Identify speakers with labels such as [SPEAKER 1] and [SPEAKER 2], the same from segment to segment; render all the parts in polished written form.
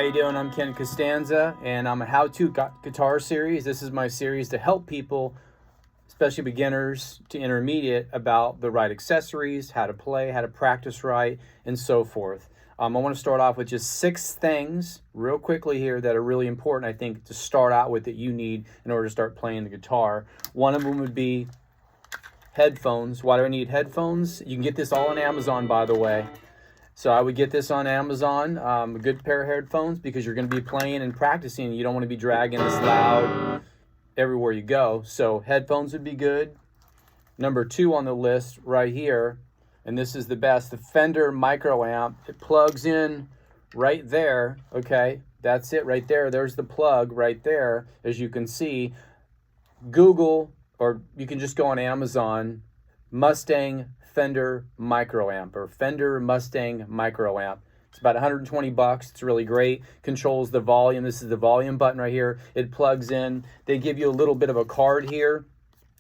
[SPEAKER 1] How you doing? I'm Ken Costanza, and I'm a how-to guitar series. This is my series to help people, especially beginners to intermediate, about the right accessories, how to play, how to practice right, and so forth. I want to start off with just 6 things real quickly here that are really important, I think, to start out with that you need in order to start playing the guitar. One of them would be headphones. Why do I need headphones? You can get this all on Amazon, by the way. So I would get this on Amazon, a good pair of headphones, because you're going to be playing and practicing. You don't want to be dragging this loud everywhere you go. So headphones would be good. Number 2 on the list right here, and this is the best, the Fender micro amp. It plugs in right there, okay? That's it right there. There's the plug right there, as you can see. Google, or you can just go on Amazon, Mustang Fender micro amp, or Fender Mustang micro amp. It's about 120 bucks. It's really great. Controls the volume. This is the volume button right here. It plugs in. They give you a little bit of a card here.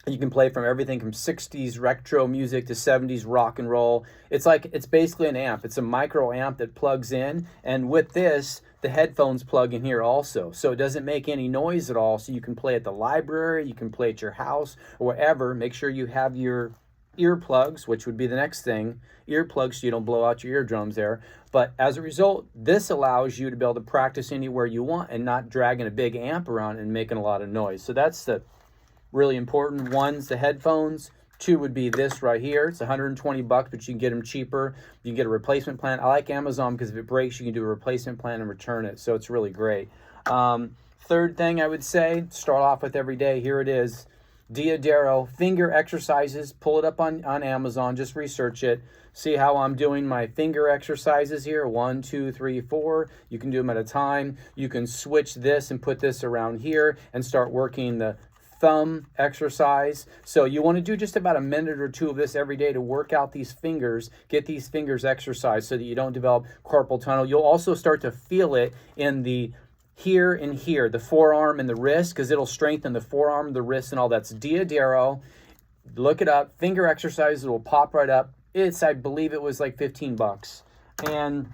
[SPEAKER 1] You can play from everything from 60s retro music to 70s rock and roll. It's basically an amp. It's a micro amp that plugs in, and with this, the headphones plug in here also. So it doesn't make any noise at all. So you can play at the library, you can play at your house, or wherever. Make sure you have your earplugs, which would be the next thing, earplugs, so you don't blow out your eardrums there. But as a result, this allows you to be able to practice anywhere you want and not dragging a big amp around and making a lot of noise. So that's the really important ones, the headphones. 2 would be this right here. It's 120 bucks, but you can get them cheaper. You can get a replacement plan. I like Amazon because if it breaks, you can do a replacement plan and return it. So it's really great. Third thing I would say, start off with every day. Here it is. Diodero finger exercises. Pull it up on Amazon. Just research it. See how I'm doing my finger exercises here. 1, 2, 3, 4. You can do them at a time. You can switch this and put this around here and start working the thumb exercise. So you want to do just about a minute or 2 of this every day to work out these fingers, get these fingers exercised so that you don't develop carpal tunnel. You'll also start to feel it in the here and here, the forearm and the wrist, because it'll strengthen the forearm, the wrist, and all. That's Diodero. Look it up. Finger exercises will pop right up. I believe it was like 15 bucks. And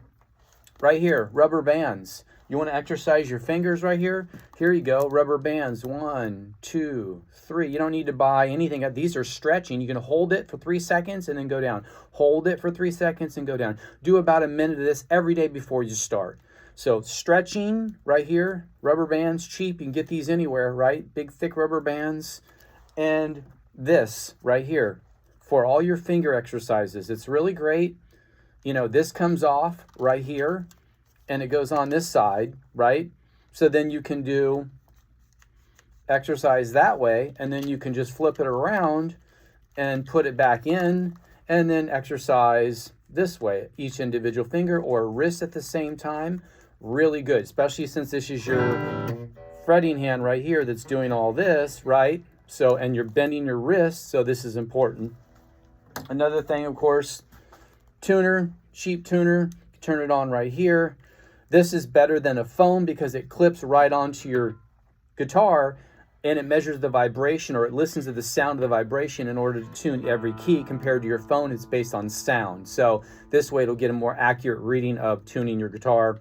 [SPEAKER 1] right here, rubber bands. You want to exercise your fingers right here? Here you go, rubber bands. 1, 2, 3. You don't need to buy anything. These are stretching. You can hold it for 3 seconds and then go down. Hold it for 3 seconds and go down. Do about a minute of this every day before you start. So stretching right here, rubber bands, cheap. You can get these anywhere, right? Big, thick rubber bands. And this right here for all your finger exercises. It's really great. You know, this comes off right here and it goes on this side, right? So then you can do exercise that way, and then you can just flip it around and put it back in, and then exercise this way, each individual finger or wrist at the same time. Really good, especially since this is your fretting hand right here that's doing all this, right? So, and you're bending your wrist, so this is important. Another thing, of course, tuner, cheap tuner, turn it on right here. This is better than a phone because it clips right onto your guitar and it measures the vibration, or it listens to the sound of the vibration in order to tune every key. Compared to your phone, it's based on sound. So this way it'll get a more accurate reading of tuning your guitar.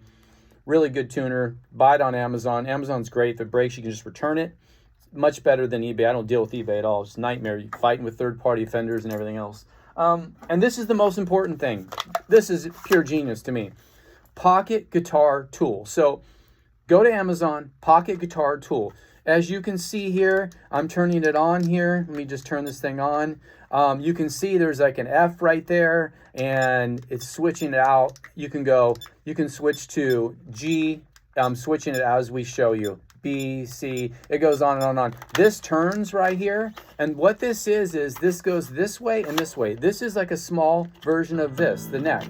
[SPEAKER 1] Really good tuner. Buy it on Amazon. Amazon's great. If it breaks, you can just return it. Much better than eBay. I don't deal with eBay at all. It's a nightmare. You're fighting with third-party vendors and everything else. And this is the most important thing. This is pure genius to me. Pocket guitar tool. So go to Amazon, pocket guitar tool. As you can see here, I'm turning it on here. Let me just turn this thing on. You can see there's like an F right there, and it's switching it out. You can switch to G. I'm switching it as we show you. B, C, it goes on and on and on. This turns right here, and what this is this goes this way and this way. This is like a small version of this, the neck.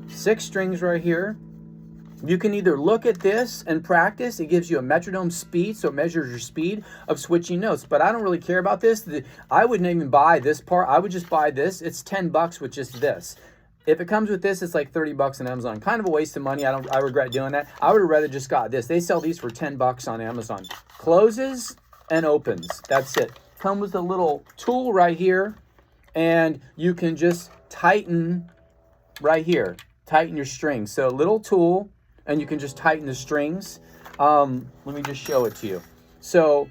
[SPEAKER 1] 6 strings right here. You can either look at this and practice. It gives you a metronome speed, so it measures your speed of switching notes. But I don't really care about this. I wouldn't even buy this part. I would just buy this. It's 10 bucks with just this. If it comes with this, it's like 30 bucks on Amazon. Kind of a waste of money. I regret doing that. I would have rather just got this. They sell these for 10 bucks on Amazon. Closes and opens. That's it. Comes with a little tool right here, and you can just tighten right here. Tighten your strings. So little tool and you can just tighten the strings. Let me just show it to you. So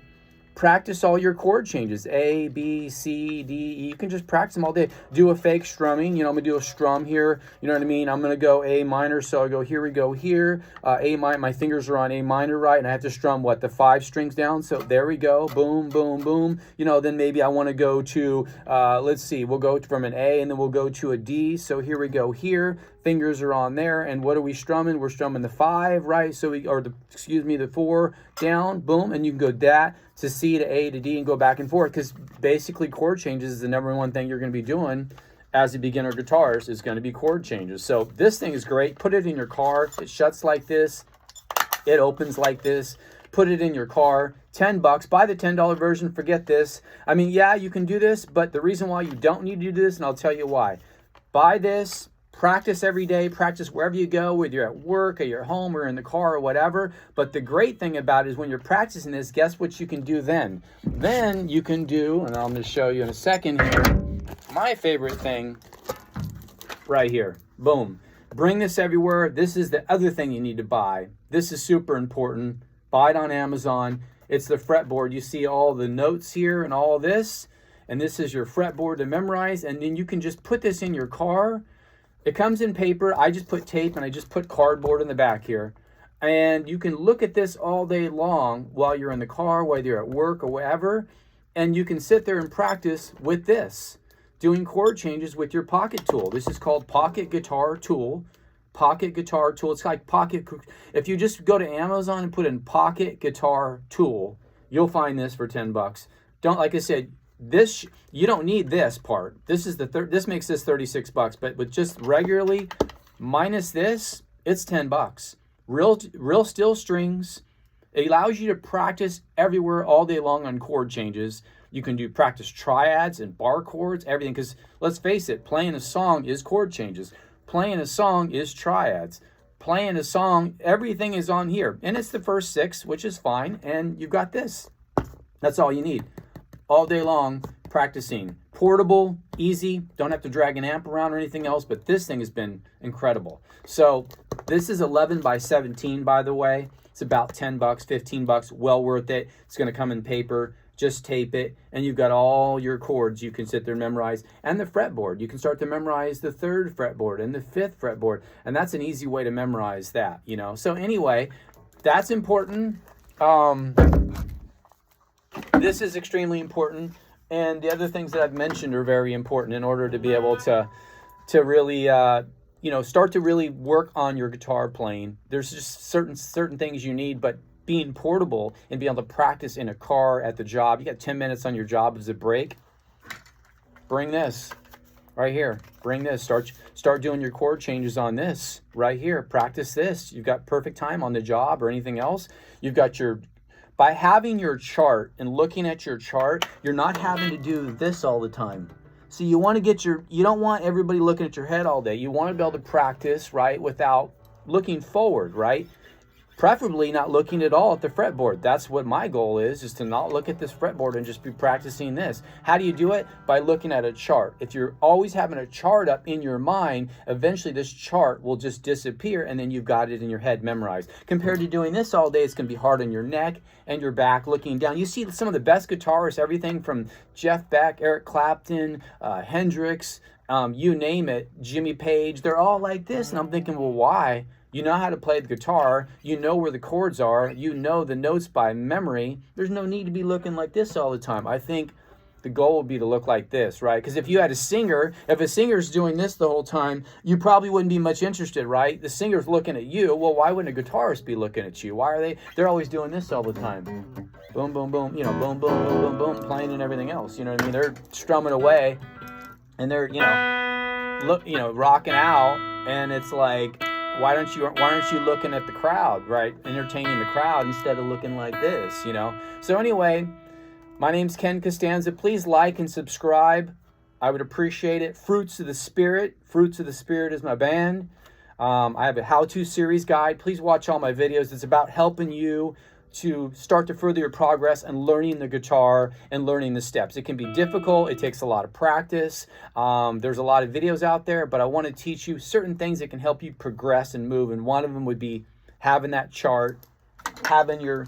[SPEAKER 1] practice all your chord changes, A, B, C, D, E. You can just practice them all day. Do a fake strumming. You know, I'm going to do a strum here. You know what I mean? I'm going to go A minor. So I go, here we go here. A minor, my fingers are on A minor, right? And I have to strum, what, the 5 strings down? So there we go. Boom, boom, boom. You know, then maybe I want to go to, let's see, we'll go from an A and then we'll go to a D. So here we go here. Fingers are on there. And what are we strumming? We're strumming the 5, right? So the 4 down, boom. And you can go that to C to A to D and go back and forth, because basically chord changes is the number one thing you're going to be doing as a beginner guitarist, is going to be chord changes. So this thing is great. Put it in your car. It shuts like this. It opens like this. Put it in your car. $10. Buy the $10 version. Forget this. I mean, yeah, you can do this, but the reason why you don't need to do this, and I'll tell you why. Buy this. Practice every day, practice wherever you go, whether you're at work or you're home or in the car or whatever. But the great thing about it is when you're practicing this, guess what you can do then? Then you can do, and I'm going to show you in a second here, my favorite thing right here. Boom. Bring this everywhere. This is the other thing you need to buy. This is super important. Buy it on Amazon. It's the fretboard. You see all the notes here and all this. And this is your fretboard to memorize. And then you can just put this in your car. It comes in paper. I just put tape and I just put cardboard in the back here. And you can look at this all day long while you're in the car, whether you're at work or whatever. And you can sit there and practice with this, doing chord changes with your pocket tool. This is called Pocket Guitar Tool. Pocket Guitar Tool. It's like Pocket. If you just go to Amazon and put in Pocket Guitar Tool, you'll find this for $10. Don't, like I said, this, you don't need this part. This is this makes this $36, but with just regularly minus this, it's $10. Real steel strings. It allows you to practice everywhere all day long on chord changes. You can do practice triads and bar chords, everything, because let's face it, playing a song is chord changes. Playing a song is triads. Playing a song, everything is on here. And it's the first 6, which is fine, and you've got this. That's all you need. All day long practicing. Portable, easy, don't have to drag an amp around or anything else, but this thing has been incredible. So this is 11 by 17, by the way. It's about $10, $15, well worth it. It's going to come in paper. Just tape it, and you've got all your chords you can sit there and memorize. And the fretboard, you can start to memorize the 3rd fretboard and the 5th fretboard, and that's an easy way to memorize that, you know. So anyway, that's important. This is extremely important, and the other things that I've mentioned are very important in order to be able to really start to really work on your guitar playing. There's just certain things you need, but being portable and being able to practice in a car, at the job, you got 10 minutes on your job as a break. Bring this right here. Bring this. Start doing your chord changes on this right here. Practice this. You've got perfect time on the job or anything else. You've got by having your chart and looking at your chart, you're not having to do this all the time. So you want to you don't want everybody looking at your head all day. You want to be able to practice, right, without looking forward, right? Preferably not looking at all at the fretboard. That's what my goal is to not look at this fretboard and just be practicing this. How do you do it? By looking at a chart. If you're always having a chart up in your mind, eventually this chart will just disappear, and then you've got it in your head memorized. Compared to doing this all day, it's going to be hard on your neck and your back looking down. You see some of the best guitarists, everything from Jeff Beck, Eric Clapton, Hendrix, you name it, Jimmy Page, they're all like this. And I'm thinking, well, why? You know how to play the guitar. You know where the chords are. You know the notes by memory. There's no need to be looking like this all the time. I think the goal would be to look like this, right? Because if you had a singer, if a singer's doing this the whole time, you probably wouldn't be much interested, right? The singer's looking at you. Well, why wouldn't a guitarist be looking at you? Why are they? They're always doing this all the time. Boom, boom, boom. You know, boom, boom, boom, boom, boom, playing and everything else. You know what I mean? They're strumming away, and they're rocking out, and it's like, why aren't you looking at the crowd, right? Entertaining the crowd instead of looking like this, you know? So anyway, my name's Ken Costanza. Please like and subscribe. I would appreciate it. Fruits of the Spirit. Fruits of the Spirit is my band. I have a how-to series guide. Please watch all my videos. It's about helping you to start to further your progress and learning the guitar and learning the steps. It can be difficult. It takes a lot of practice. There's a lot of videos out there, but I want to teach you certain things that can help you progress and move. And one of them would be having that chart, having your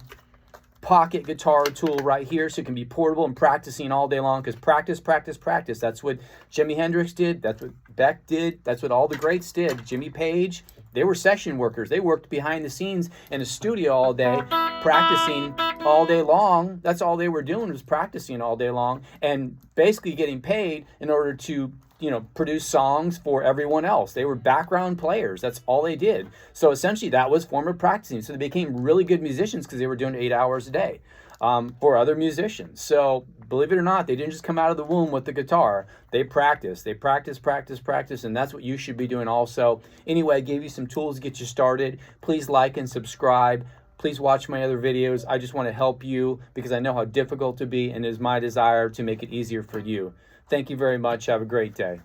[SPEAKER 1] pocket guitar tool right here so it can be portable and practicing all day long, because practice, practice, practice. That's what Jimi Hendrix did. That's what Beck did. That's what all the greats did. Jimmy Page, they were session workers. They worked behind the scenes in a studio all day, practicing all day long. That's all they were doing, was practicing all day long and basically getting paid in order to, you know, produce songs for everyone else. They were background players. That's all they did. So essentially that was form of practicing. So they became really good musicians because they were doing 8 hours a day for other musicians. So believe it or not, they didn't just come out of the womb with the guitar. They practiced, practice, practice. And that's what you should be doing also. Anyway, I gave you some tools to get you started. Please like and subscribe. Please watch my other videos. I just want to help you because I know how difficult it can be, and it is my desire to make it easier for you. Thank you very much. Have a great day.